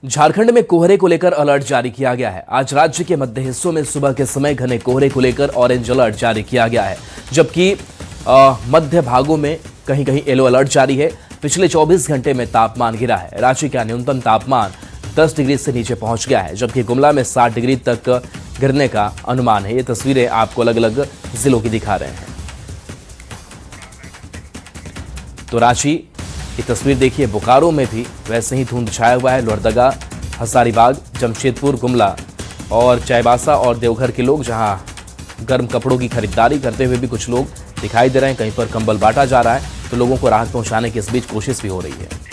झारखंड में कोहरे को लेकर अलर्ट जारी किया गया है। आज राज्य के मध्य हिस्सों में सुबह के समय घने कोहरे को लेकर ऑरेंज अलर्ट जारी किया गया है, जबकि मध्य भागों में कहीं कहीं येलो अलर्ट जारी है। पिछले 24 घंटे में तापमान गिरा है। रांची का न्यूनतम तापमान 10 डिग्री से नीचे पहुंच गया है, जबकि गुमला में 7 डिग्री तक गिरने का अनुमान है। ये तस्वीरें आपको अलग अलग जिलों की दिखा रहे हैं। तो रांची की तस्वीर देखिए, बोकारो में भी वैसे ही धुंध छाया हुआ है। लोहरदगा, हजारीबाग, जमशेदपुर, गुमला और चाईबासा और देवघर के लोग जहां गर्म कपड़ों की खरीदारी करते हुए भी कुछ लोग दिखाई दे रहे हैं। कहीं पर कंबल बांटा जा रहा है, तो लोगों को राहत पहुंचाने की इस बीच कोशिश भी हो रही है।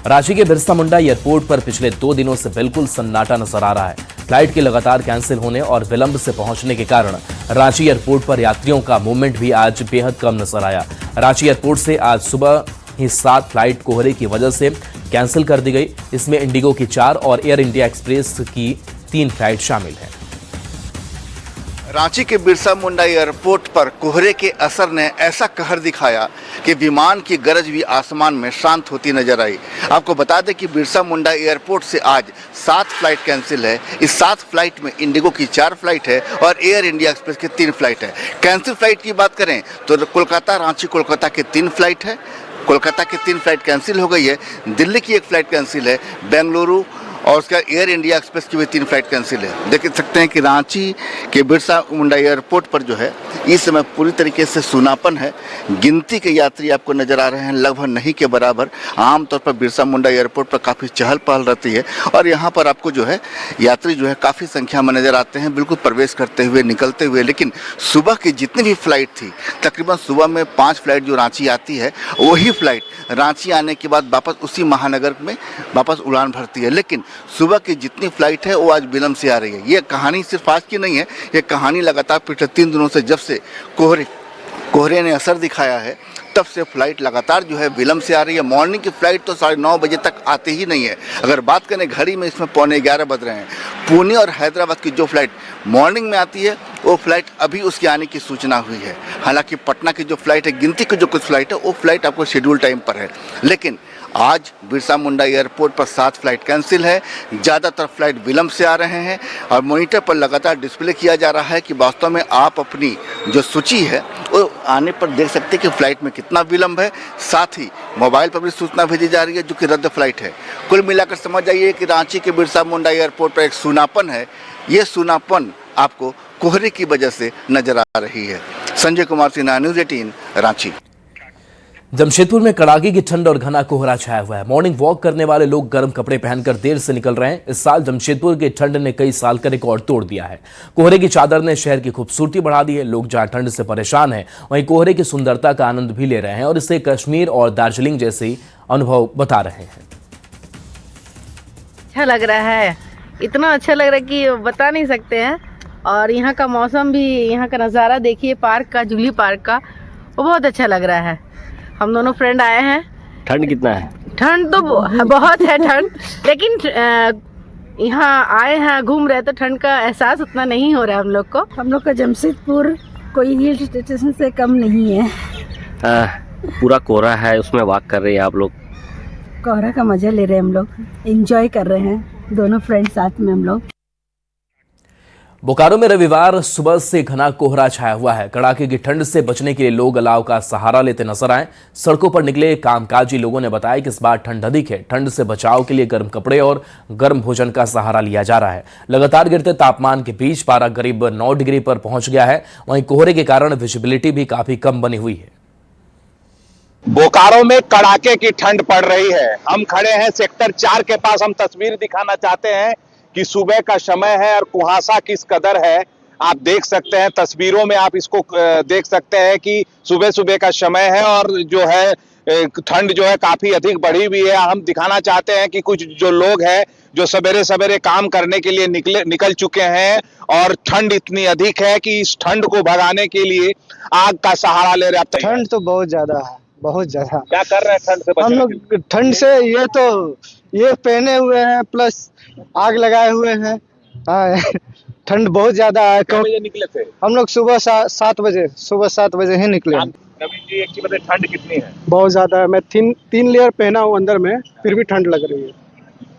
रांची के बिरसा मुंडा एयरपोर्ट पर पिछले 2 दिनों से बिल्कुल सन्नाटा नजर आ रहा है। फ्लाइट के लगातार कैंसिल होने और विलंब से पहुंचने के कारण रांची एयरपोर्ट पर यात्रियों का मूवमेंट भी आज बेहद कम नजर आया। रांची एयरपोर्ट से आज सुबह ही 7 फ्लाइट कोहरे की वजह से कैंसिल कर दी गई। इसमें इंडिगो की 4 और एयर इंडिया एक्सप्रेस की 3 फ्लाइट शामिल है। रांची के बिरसा मुंडा एयरपोर्ट पर कोहरे के असर ने ऐसा कहर दिखाया कि विमान की गरज भी आसमान में शांत होती नजर आई। आपको बता दें कि बिरसा मुंडा एयरपोर्ट से आज 7 फ्लाइट कैंसिल है। इस 7 फ्लाइट में इंडिगो की 4 फ्लाइट है और एयर इंडिया एक्सप्रेस की 3 फ्लाइट है। कैंसिल फ्लाइट की बात करें तो कोलकाता, रांची, कोलकाता के 3 फ्लाइट है। कोलकाता की 3 फ्लाइट कैंसिल हो गई है। दिल्ली की 1 फ्लाइट कैंसिल है। बेंगलुरु और उसका एयर इंडिया एक्सप्रेस की भी 3 फ्लाइट कैंसिल है। देख सकते हैं कि रांची के बिरसा मुंडा एयरपोर्ट पर जो है इस समय पूरी तरीके से सूनापन है। गिनती के यात्री आपको नज़र आ रहे हैं, लगभग नहीं के बराबर। आमतौर पर बिरसा मुंडा एयरपोर्ट पर काफ़ी चहल पहल रहती है और यहाँ पर आपको जो है यात्री जो है काफ़ी संख्या में नज़र आते हैं, बिल्कुल प्रवेश करते हुए, निकलते हुए। लेकिन सुबह की जितनी भी फ्लाइट थी, तकरीबन सुबह में 5 फ्लाइट जो रांची आती है, वही फ्लाइट रांची आने के बाद वापस उसी महानगर में वापस उड़ान भरती है। लेकिन सुबह की जितनी फ्लाइट है वो आज विलंब से आ रही है। ये कहानी सिर्फ आज की नहीं है, ये कहानी लगातार पिछले 3 दिनों से, जब से कोहरे ने असर दिखाया है, तब से फ्लाइट लगातार जो है विलंब से आ रही है। मॉर्निंग की फ्लाइट तो 9:30 बजे तक आती ही नहीं है। अगर बात करें घड़ी में, इसमें 11:15 बज रहे हैं। पुणे और हैदराबाद की जो फ्लाइट मॉर्निंग में आती है, वो फ्लाइट अभी उसके आने की सूचना हुई है। हालांकि पटना की जो फ्लाइट है, गिनती की जो कुछ फ्लाइट है, वो फ्लाइट आपको शेड्यूल टाइम पर है। लेकिन आज बिरसा मुंडा एयरपोर्ट पर 7 फ्लाइट कैंसिल है। ज़्यादातर फ्लाइट विलंब से आ रहे हैं और मॉनिटर पर लगातार डिस्प्ले किया जा रहा है कि वास्तव में आप अपनी जो सूची है वो आने पर देख सकते हैं कि फ्लाइट में कितना विलंब है। साथ ही मोबाइल पर भी सूचना भेजी जा रही है जो कि रद्द फ्लाइट है। कुल मिलाकर समझ जाइए कि रांची के बिरसा मुंडा एयरपोर्ट पर एक सूनापन है। ये सूनापन आपको कोहरे की वजह से नजर आ रही है। संजय कुमार सिन्हा, न्यूज़ 18, रांची। जमशेदपुर में कड़ाके की ठंड और घना कोहरा छाया हुआ है। मॉर्निंग वॉक करने वाले लोग गर्म कपड़े पहनकर देर से निकल रहे हैं। इस साल जमशेदपुर की ठंड ने कई साल का रिकॉर्ड तोड़ दिया है। कोहरे की चादर ने शहर की खूबसूरती बढ़ा दी है। लोग जहां ठंड से परेशान हैं, वहीं कोहरे की सुंदरता का आनंद भी ले रहे हैं और इसे कश्मीर और दार्जिलिंग जैसे अनुभव बता रहे हैं। अच्छा लग रहा है, इतना अच्छा लग रहा है कि बता नहीं सकते हैं। और यहाँ का मौसम भी, यहाँ का नज़ारा देखिए, पार्क का, जूली पार्क का, वो बहुत अच्छा लग रहा है। हम दोनों फ्रेंड आए हैं। ठंड कितना है? ठंड तो बहुत है ठंड, लेकिन यहाँ आए हैं, घूम रहे, तो ठंड का एहसास उतना नहीं हो रहा है हम लोग को। हम लोग का जमशेदपुर कोई हिल स्टेशन से कम नहीं है। पूरा कोहरा है, उसमें वॉक कर रहे हैं आप लोग। कोहरा का मजा ले रहे हैं, हम लोग एंजॉय कर रहे हैं, दोनों फ्रेंड साथ में हम लोग। बोकारो में रविवार सुबह से घना कोहरा छाया हुआ है। कड़ाके की ठंड से बचने के लिए लोग अलाव का सहारा लेते नजर आए। सड़कों पर निकले कामकाजी लोगों ने बताया कि इस बार ठंड अधिक है। ठंड से बचाव के लिए गर्म कपड़े और गर्म भोजन का सहारा लिया जा रहा है। लगातार गिरते तापमान के बीच पारा करीब 9 डिग्री पर पहुंच गया है। वहीं कोहरे के कारण विजिबिलिटी भी काफी कम बनी हुई है। बोकारो में कड़ाके की ठंड पड़ रही है। हम खड़े हैं सेक्टर 4 के पास। हम तस्वीर दिखाना चाहते हैं कि सुबह का समय है और कुहासा किस कदर है। आप देख सकते हैं तस्वीरों में, आप इसको देख सकते हैं कि सुबह सुबह का समय है और जो है ठंड जो है काफी अधिक बढ़ी हुई है। हम दिखाना चाहते हैं कि कुछ जो लोग हैं जो सवेरे सवेरे काम करने के लिए निकल चुके हैं और ठंड इतनी अधिक है कि इस ठंड को भगाने के लिए आग का सहारा ले रहे हैं। ठंड तो बहुत ज्यादा है, बहुत ज्यादा। क्या कर रहे हैं ठंड से? हम लोग ठंड से ये पहने हुए हैं, प्लस आग लगाए हुए हैं। हाँ, ठंड बहुत ज्यादा है। कितने बजे निकले थे? हम लोग सुबह 7 बजे ही निकले। नवीन जी कि एक्चुअली ठंड कितनी है? बहुत ज्यादा है। मैं 3 लेयर पहना हूँ अंदर में, फिर भी ठंड लग रही है।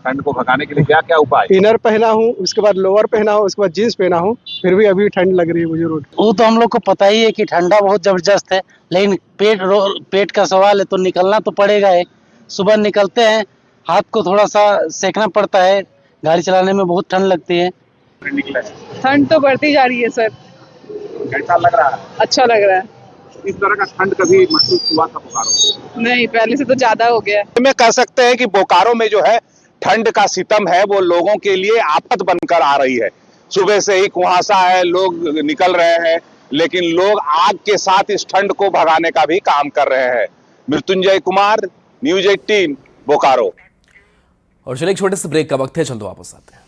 ठंड को भगाने के लिए क्या क्या उपाय? इनर पहना हूँ, उसके बाद लोअर पहना हूँ, उसके बाद जीन्स पहना हूँ, फिर भी अभी ठंड लग रही है मुझे रोड। वो तो हम लोग को पता ही है कि ठंडा बहुत जबरदस्त है, लेकिन पेट का सवाल है तो निकलना तो पड़ेगा है। सुबह निकलते हैं, हाथ को थोड़ा सा सेकना पड़ता है, गाड़ी चलाने में बहुत ठंड लगती है। निकले ठंड तो बढ़ती जा रही है सर। कैसा लग रहा है? अच्छा लग रहा है। इस तरह का ठंड कभी महसूस हुआ था बोकारो? नहीं, पहले से तो ज्यादा हो गया है। में कह सकते हैं कि बोकारो में जो है ठंड का सितम है वो लोगों के लिए आफत बनकर आ रही है। सुबह से ही कुहासा है, लोग निकल रहे हैं, लेकिन लोग आग के साथ इस ठंड को भगाने का भी काम कर रहे हैं। मृत्युंजय कुमार, न्यूज़ 18 बोकारो। और चलिए एक छोटे से ब्रेक का वक्त है, चल दो वापस आते हैं।